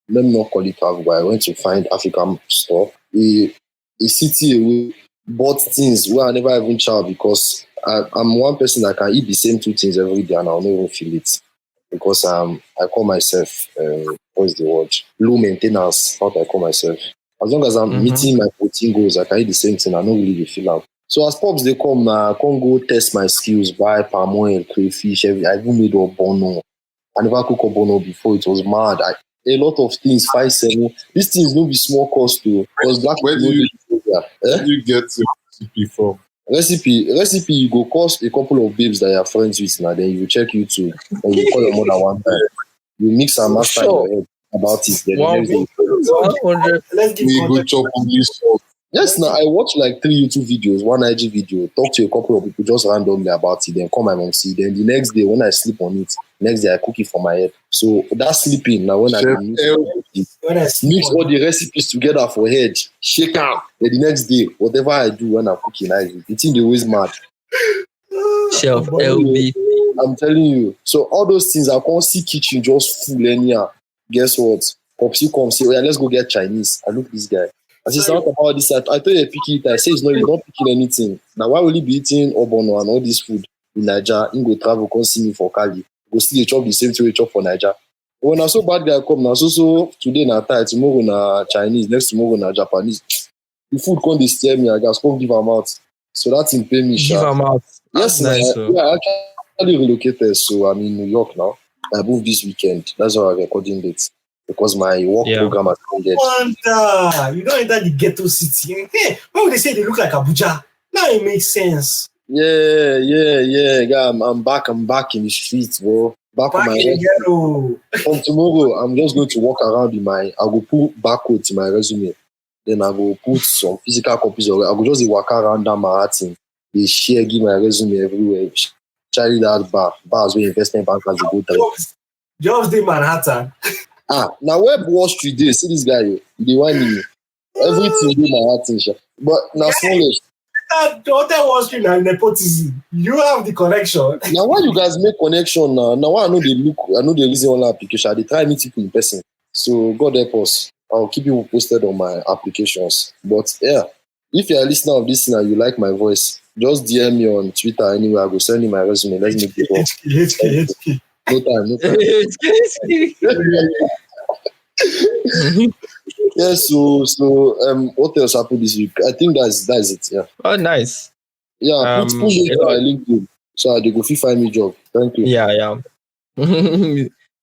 Let me not call it travel, but I went to find African store. A city away, bought things where I never even try because I'm one person that can eat the same 2 things every day and I'll never feel it because I call myself what's the word? Low maintenance. How do I call myself? As long as I'm meeting my protein goals, I can eat the same thing. I don't really feel out. So as pops they come now, I can't go test my skills, buy palm oil, crayfish. I even made a bono. I never cook a bono before. It was mad. A lot of things, 5-7. These things don't be small cost too. Because black where do you get the recipe from? Recipe, you go cost a couple of babes that you're friends with now, then you check YouTube and you call your mother one time. You mix and master in your head about it. Then let's give you go chop on this. Yes, now I watch 3 YouTube videos, 1 IG video, talk to a couple of people just randomly about it, then call my mom see. Then the next day when I sleep on it, next day I cook it for my head. So that's sleeping. Now when I mix all the recipes together for head, shake out. Then the next day, whatever I do when I'm cooking, it's in the ways mad. Chef LB. I'm telling you. So all those things, I can't see kitchen just full anyhow. Guess what? Popsy comes say, oh yeah, let's go get Chinese. I look this guy. I said, talk about this. I told you picky it. I say, no, you're not picking anything. Now, why will he be eating obono and all this food in Niger? He go travel, come see me for Cali. Go still chop the same thing we chop for Niger. When I saw bad guy come, now so today na Thai, tomorrow na Chinese, next tomorrow na Japanese. The food come dey steer me, I gats come give am out. So that thing pay me Give sha. them out. Yes, That's nice. yeah, I actually relocated, so I'm in New York now. I moved this weekend. That's why I'm recording it because my work Yeah. program has ended. Wonder, you don't enter the ghetto city. Hey, why would they say they look like Abuja? Now it makes sense. Yeah. Yeah, I'm back in the streets, bro. Back on Back my in the ghetto. From tomorrow, I'm just going to walk around I will put barcode in my resume. Then I will put some physical copies of it. I will just dey waka around that Manhattan. They share, give my resume everywhere. Charlie that bars where investment bankers dey go through. Just the Manhattan. Now where Wall Street dey? See this guy, he dey whine me. Everything dey Manhattan, sha. But now smallish. The Hotel Wall Street and nepotism. You have the connection. Now why you guys make connection now? Now why I know they reason online application. I dey try meet people in person. So God help us. I'll keep you posted on my applications. But yeah, if you're a listener of this thing and you like my voice, just DM me on Twitter anyway. I will send you my resume. Let's make it work. HK. No time. Yeah, so what else happened this week? I think that's it. Yeah. Oh, nice. Yeah, put it on my LinkedIn so they go fit find me job. Thank you. Yeah.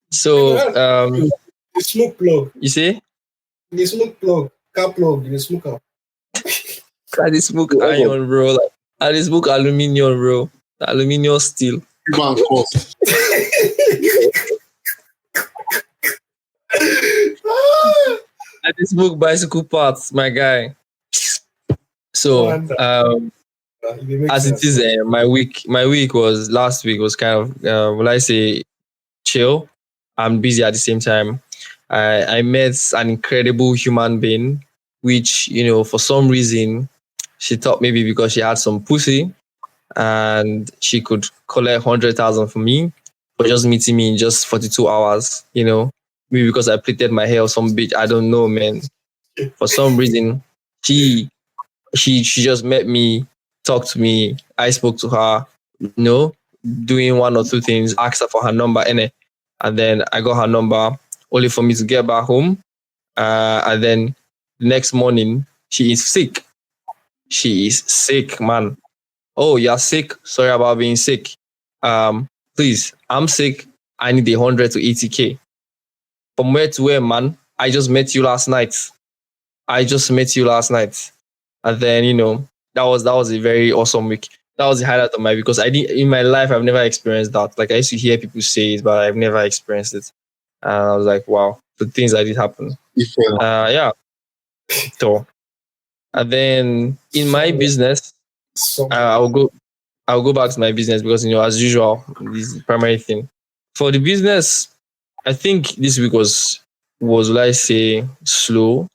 So The smoke plug. you see, The smoke plug. Car plug. The smoker. I dey smoke iron, bro. Like, I dey smoke aluminium, bro. Aluminium steel. Man, first. I dey smoke bicycle parts, my guy. So as it is, my week was last week was kind of will I say chill. I'm busy at the same time. I met an incredible human being, which, you know, for some reason she thought maybe because she had some pussy and she could collect 100,000 from me for just meeting me in just 42 hours, you know, maybe because I plaited my hair or some bitch. I don't know, man. For some reason, she just met me, talked to me. I spoke to her, you know, doing one or two things, asked her for her number, and then I got her number only for me to get back home. And then the next morning, she is sick. She is sick, man. Oh, you're sick? Sorry about being sick. Please, I'm sick. I need 100 to 80K. From where to where, man? I just met you last night. And then, you know, that was a very awesome week. That was the highlight of my week because in my life I've never experienced that. Like I used to hear people say it, but I've never experienced it. And I was like, wow, the things that did happen. Yeah. So, and then in my business, I'll go back to my business because, you know, as usual, this is the primary thing. For the business, I think this week was let's say slow,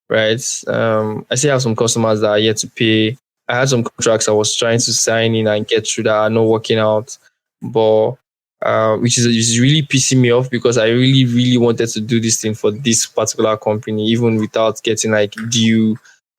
right? I still have some customers that are yet to pay. I had some contracts I was trying to sign in and get through that are not working out, but which is really pissing me off because I really, really wanted to do this thing for this particular company, even without getting like due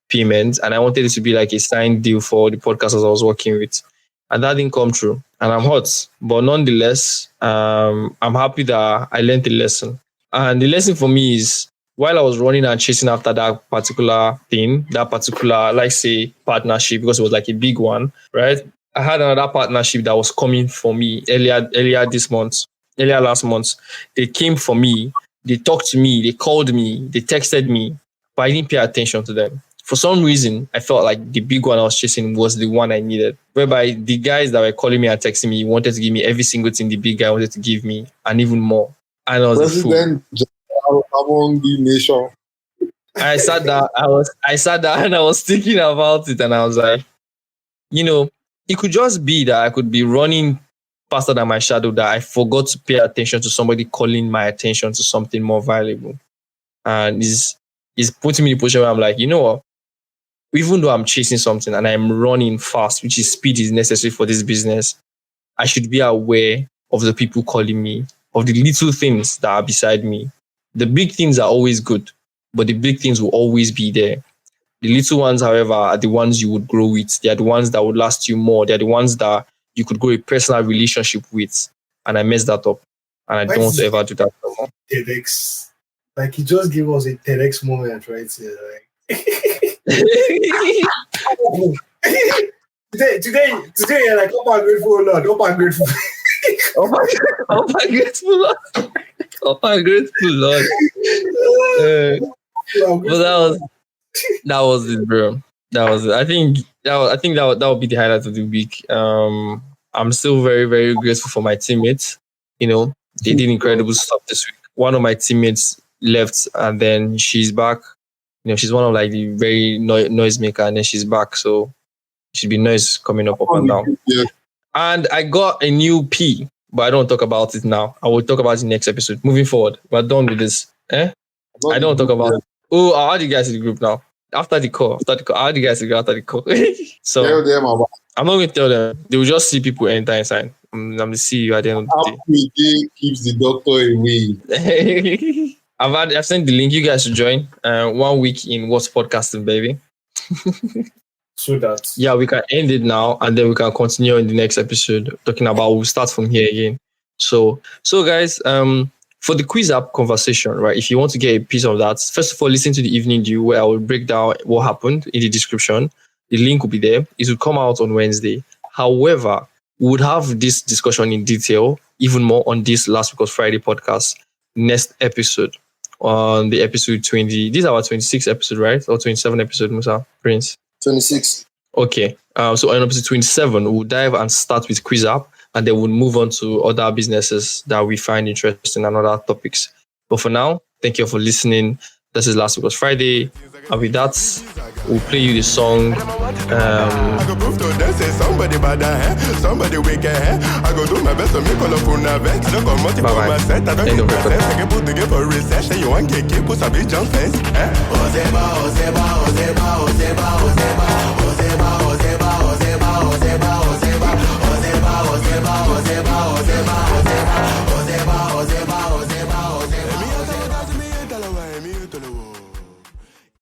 payment. And I wanted it to be like a signed deal for the podcasters I was working with. And that didn't come true. And I'm hot. But nonetheless, I'm happy that I learned the lesson. And the lesson for me is while I was running and chasing after that particular thing, that particular, like say, partnership, because it was like a big one, right? I had another partnership that was coming for me earlier last month. They came for me, they talked to me, they called me, they texted me, but I didn't pay attention to them. For some reason, I felt like the big one I was chasing was the one I needed, whereby the guys that were calling me and texting me wanted to give me every single thing the big guy wanted to give me and even more. And I was President among the nation. I sat down and I was thinking about it and I was like, you know, it could just be that I could be running faster than my shadow, that I forgot to pay attention to somebody calling my attention to something more valuable. And it's putting me in a position where I'm like, you know what? Even though I'm chasing something and I'm running fast, which is speed is necessary for this business, I should be aware of the people calling me, of the little things that are beside me. The big things are always good, but the big things will always be there. The little ones, however, are the ones you would grow with. They are the ones that would last you more. They are the ones that you could grow a personal relationship with. And I messed that up. And I don't want to ever do that no more. TEDx. Like, he just gave us a TEDx moment right here. Like. Today, you're like, oh, I'm grateful, Lord. Oh, I'm grateful. Oh my grateful Lord. Oh my grateful Lord. But that was it, bro. That was it. I think that would be the highlight of the week. I'm still very, very grateful for my teammates. You know, they did incredible stuff this week. One of my teammates left and then she's back. You know, she's one of like the very noise maker and then she's back. So should be noise coming up and down. Yeah. And I got a new P, but I don't talk about it now. I will talk about it next episode. Moving forward, we're done with this. I don't talk about it. Oh, I'll add you guys to the group now. After the call. I'll add you guys to the group after the call. So Tell them about I'm not going to tell them. They will just see people anytime sign. I'm going to see you at the end of the day keeps the doctor away. I've sent the link. You guys should join. 1 week in What's Podcasting, baby. So that we can end it now and then we can continue in the next episode talking about we'll start from here again. So guys, for the quiz app conversation, right? If you want to get a piece of that, first of all, listen to the evening dew where I will break down what happened in the description. The link will be there. It will come out on Wednesday. However, we would have this discussion in detail, even more on this Last Week was Friday podcast next episode. On the episode 20. This is our 26th episode, right? Or 27 episode, Musa Prince. 26. Okay. So on episode 27, we'll dive and start with quiz app, and then we'll move on to other businesses that we find interesting and other topics. But for now, thank you for listening. This is Last Week was Friday. And with that, we'll play you the song. I go prove to them, say somebody bad hair, somebody wicked hair. I go do my best to make all of una vex. I don't come out for my set, I don't keep my sense. I can put together for recession. You want to keep, put a big jump fence. Ozeba, Ozeba, Ozeba, Ozeba.